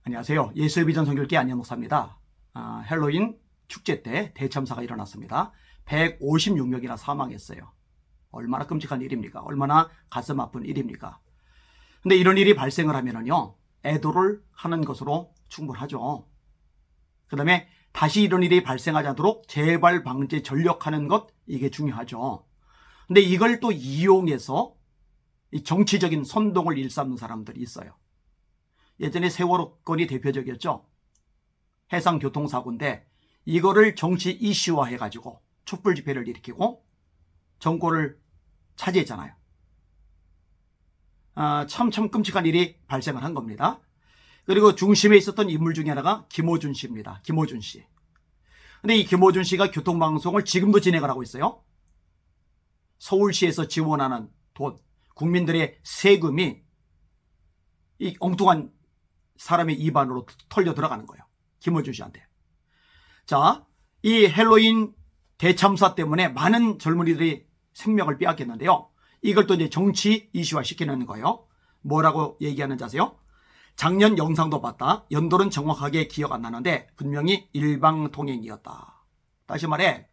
안녕하세요. 예수의 비전 선교회 안녕 목사입니다. 헬로윈 축제 때 대참사가 일어났습니다. 156명이나 사망했어요. 얼마나 끔찍한 일입니까? 얼마나 가슴 아픈 일입니까? 근데 이런 일이 발생을 하면은요, 애도를 하는 것으로 충분하죠. 그 다음에 다시 이런 일이 발생하지 않도록 재발 방지에 전력하는 것, 이게 중요하죠. 근데 이걸 또 이용해서 이 정치적인 선동을 일삼는 사람들이 있어요. 예전에 세월호 건이 대표적이었죠. 해상교통사고인데 이거를 정치 이슈화 해가지고 촛불 집회를 일으키고 정권을 차지했잖아요. 참 끔찍한 일이 발생을 한 겁니다. 그리고 중심에 있었던 인물 중에 하나가 김어준 씨입니다. 김어준 씨. 근데 이 김어준 씨가 교통방송을 지금도 진행을 하고 있어요. 서울시에서 지원하는 돈, 국민들의 세금이 이 엉뚱한 사람의 입안으로 털려 들어가는 거예요. 김어준 씨한테. 자, 이 헬로윈 대참사 때문에 많은 젊은이들이 생명을 빼앗겼는데요. 이걸 또 이제 정치 이슈화 시키는 거예요. 뭐라고 얘기하는지 아세요? 작년 영상도 봤다. 연도는 정확하게 기억 안 나는데 분명히 일방통행이었다. 다시 말해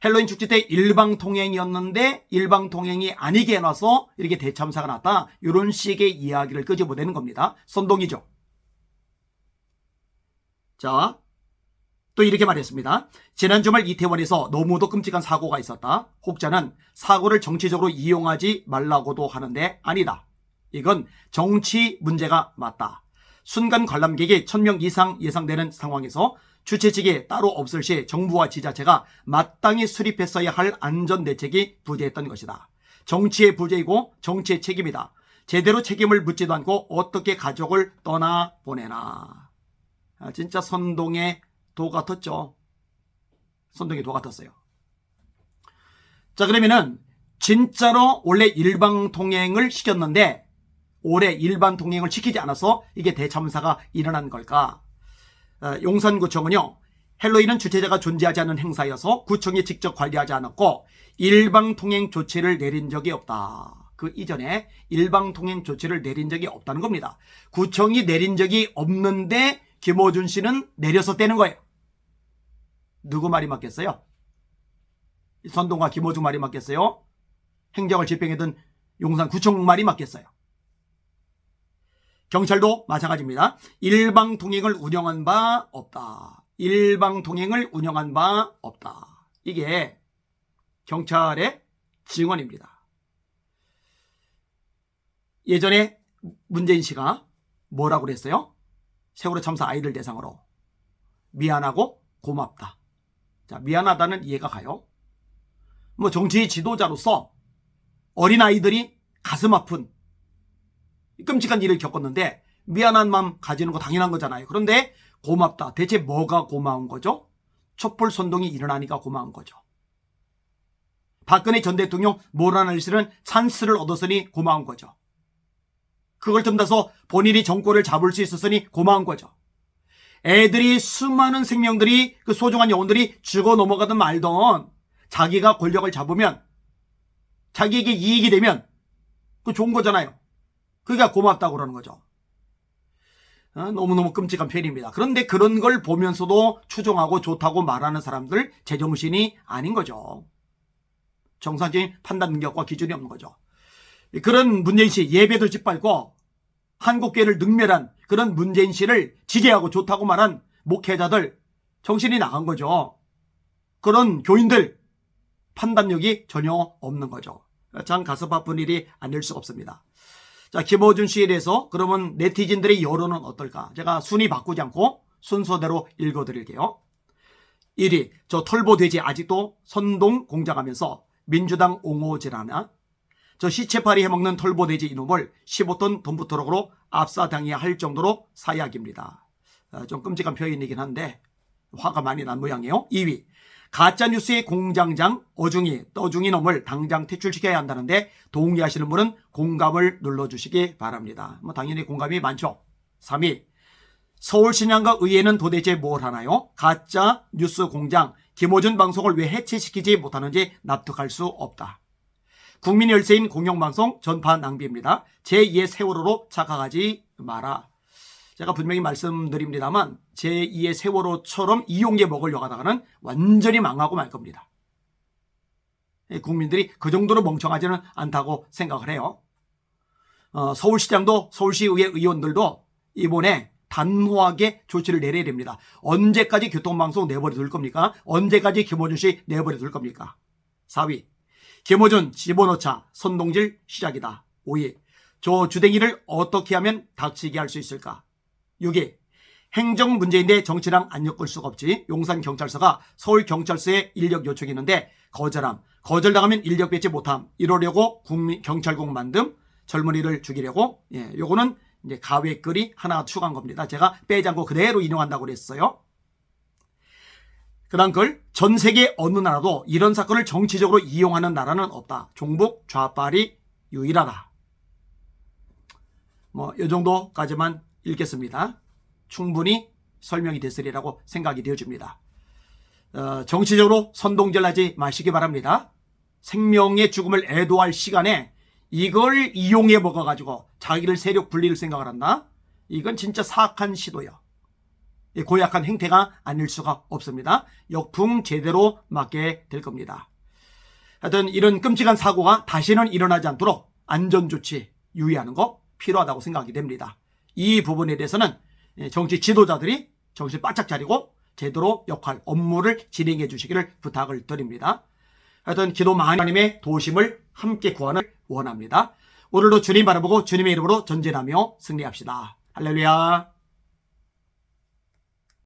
헬로윈 축제 때 일방통행이었는데 일방통행이 아니게 해놔서 이렇게 대참사가 났다. 이런 식의 이야기를 끄집어내는 겁니다. 선동이죠. 자, 또 이렇게 말했습니다. 지난 주말 이태원에서 너무도 끔찍한 사고가 있었다. 혹자는 사고를 정치적으로 이용하지 말라고도 하는데 아니다. 이건 정치 문제가 맞다. 순간 관람객이 1000명 이상 예상되는 상황에서 주최 측이 따로 없을 시 정부와 지자체가 마땅히 수립했어야 할 안전대책이 부재했던 것이다. 정치의 부재이고 정치의 책임이다. 제대로 책임을 묻지도 않고 어떻게 가족을 떠나보내나. 진짜 선동의 도 같았죠. 선동의 도 같았어요. 자, 그러면은 진짜로 원래 일방통행을 시켰는데 올해 일반통행을 시키지 않아서 이게 대참사가 일어난 걸까? 용산구청은요, 헬로윈은 주최자가 존재하지 않는 행사여서 구청이 직접 관리하지 않았고 일방통행 조치를 내린 적이 없다. 그 이전에 일방통행 조치를 내린 적이 없다는 겁니다. 구청이 내린 적이 없는데 김어준 씨는 내려서 떼는 거예요. 누구 말이 맞겠어요? 선동과 김어준 말이 맞겠어요? 행정을 집행했던 용산구청 말이 맞겠어요? 경찰도 마찬가지입니다. 일방통행을 운영한 바 없다. 일방통행을 운영한 바 없다. 이게 경찰의 증언입니다. 예전에 문재인 씨가 뭐라고 그랬어요? 세월호 참사 아이들 대상으로 미안하고 고맙다. 자, 미안하다는 이해가 가요. 뭐 정치 지도자로서 어린아이들이 가슴 아픈 끔찍한 일을 겪었는데 미안한 마음 가지는 거 당연한 거잖아요. 그런데 고맙다. 대체 뭐가 고마운 거죠? 촛불 선동이 일어나니까 고마운 거죠. 박근혜 전 대통령 모라날리스는 찬스를 얻었으니 고마운 거죠. 그걸 틈타서 본인이 정권을 잡을 수 있었으니 고마운 거죠. 애들이 수많은 생명들이 그 소중한 영혼들이 죽어 넘어가든 말든 자기가 권력을 잡으면 자기에게 이익이 되면 그 좋은 거잖아요. 그게 고맙다고 그러는 거죠. 너무너무 끔찍한 표현입니다. 그런데 그런 걸 보면서도 추종하고 좋다고 말하는 사람들 제정신이 아닌 거죠. 정상적인 판단 능력과 기준이 없는 거죠. 그런 문재인 씨 예배도 짓밟고 한국교회를 능멸한 그런 문재인 씨를 지지하고 좋다고 말한 목회자들 정신이 나간 거죠. 그런 교인들 판단력이 전혀 없는 거죠. 참 가슴 아픈 일이 아닐 수가 없습니다. 자, 김어준 씨에 대해서 그러면 네티즌들의 여론은 어떨까? 제가 순위 바꾸지 않고 순서대로 읽어드릴게요. 1위, 저 털보돼지 아직도 선동 공작하면서 민주당 옹호질하나? 저 시체팔이 해먹는 털보돼지 이놈을 15톤 돈부터럭으로 압사당해야 할 정도로 사약입니다. 좀 끔찍한 표현이긴 한데 화가 많이 난 모양이에요. 2위, 가짜뉴스의 공장장 어중이 떠중이 놈을 당장 퇴출시켜야 한다는데 동의하시는 분은 공감을 눌러주시기 바랍니다. 뭐 당연히 공감이 많죠. 3위, 서울신양과 의회는 도대체 뭘 하나요? 가짜 뉴스 공장 김어준 방송을 왜 해체시키지 못하는지 납득할 수 없다. 국민 열세인 공영방송 전파 낭비입니다. 제2의 세월호로 착각하지 마라. 제가 분명히 말씀드립니다만 제2의 세월호처럼 이용계 먹으려고 하다가는 완전히 망하고 말 겁니다. 국민들이 그 정도로 멍청하지는 않다고 생각을 해요. 서울시장도 서울시의회 의원들도 이번에 단호하게 조치를 내려야 됩니다. 언제까지 교통방송 내버려 둘 겁니까? 언제까지 김어준 씨 내버려 둘 겁니까? 4위, 김어준 집어넣자 선동질 시작이다. 5위, 저 주댕이를 어떻게 하면 닥치게 할 수 있을까? 6위, 행정 문제인데 정치랑 안 엮을 수가 없지. 용산경찰서가 서울경찰서에 인력 요청했는데 거절당하면 인력 배치 못함. 이러려고 경찰국 만듦. 젊은이를 죽이려고. 요거는 이제 가외글이 하나 추가한 겁니다. 제가 빼지 않고 그대로 인용한다고 그랬어요. 그 다음 글, 전 세계 어느 나라도 이런 사건을 정치적으로 이용하는 나라는 없다. 종북 좌빨이 유일하다. 이 정도까지만 읽겠습니다. 충분히 설명이 됐으리라고 생각이 되어집니다. 정치적으로 선동질하지 마시기 바랍니다. 생명의 죽음을 애도할 시간에 이걸 이용해 먹어가지고 자기를 세력 분리를 생각을 한다? 이건 진짜 사악한 시도예요. 고약한 행태가 아닐 수가 없습니다. 역풍 제대로 맞게 될 겁니다. 하여튼 이런 끔찍한 사고가 다시는 일어나지 않도록 안전조치 유의하는 거 필요하다고 생각이 됩니다. 이 부분에 대해서는 정치 지도자들이 정신 바짝 차리고 제대로 역할, 업무를 진행해 주시기를 부탁을 드립니다. 하여튼 기도 하나님의 도우심을 함께 구하는 원합니다. 오늘도 주님 바라보고 주님의 이름으로 전진하며 승리합시다. 할렐루야.